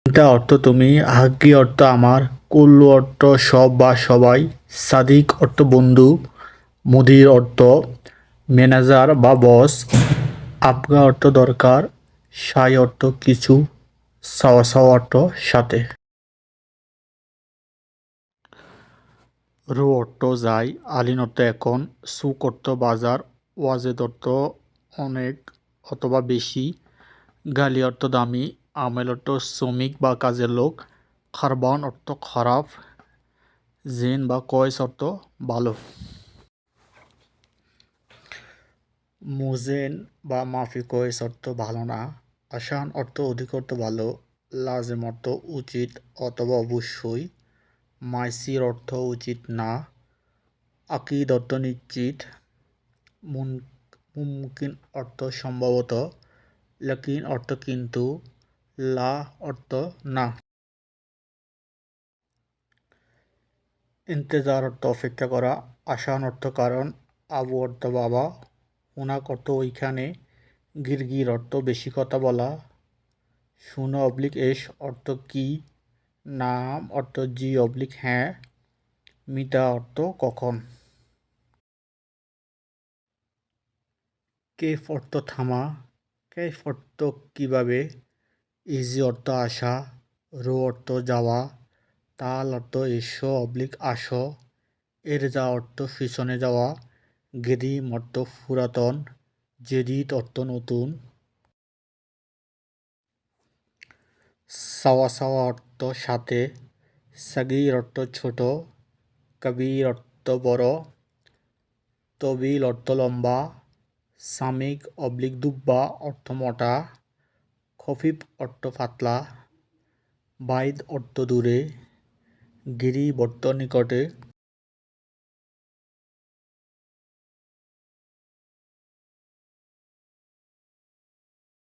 এটা অর্থ তুমি, হাগ্গি অর্থ আমার, কুল্লু অর্থ সব বা সবাই, সাদিক অর্থ বন্ধু, মুদির অর্থ ম্যানেজার বা বস, আবগা অর্থ দরকার, সাই অর্থ কিছু, সাওয়া সাওয়া অর্থ সাথে। রু অর্থ যাই, আলিন অর্থ এখন, সুক অর্থ বাজার, ওয়াজেদ অর্থ অনেক অথবা বেশি, গালি অর্থ দামি, আমেল অর্থ শ্রমিক বা কাজের লোক, খারবান অর্থ খারাপ, জেন বা কয়েস অর্থ ভালো। মুজেন বা মাফি কয়েস অর্থ ভালো না, আসান অর্থ অধিক অর্থ ভালো, লাজেম অর্থ উচিত অথবা অবশ্যই, মাইসির অর্থ উচিত না, আকিদ অর্থ নিশ্চিত, মুমকিন অর্থ সম্ভবত, লাকিন অর্থ কিন্তু, লা অর্থ না। ইন্তেজার অর্থ অপেক্ষা করা, আসান অর্থ কারণ, আবু অর্থ বাবা, হুনাক অর্থ ওইখানে, গিরগির অর্থ বেশি কথা বলা, শুনো অবলিক এস অর্থ কি, নাম অর্থ জি অবলিক হ্যাঁ, মিতা অর্থ কখন। কেফ অর্থ থামা, কেফ অর্থ কিভাবে, ইজি অর্থ আসা, রো অর্থ যাওয়া, তাল অর্থ এসো অবলিক আসো, এরজা অর্থ পিছনে যাওয়া, গেদিম অর্থ পুরাতন, জেদিদ অর্থ নতুন, সাওয়া সাওয়া অর্থ সাথে, সাগির অর্থ ছোট, কবির অর্থ বড়, তবিল অর্থ লম্বা, সামিক অবলিক দুব্বা অর্থ মোটা, খফিফ অর্থ পাতলা, বাইদ অর্থ দূরে, গিরিব অর্থ নিকটে।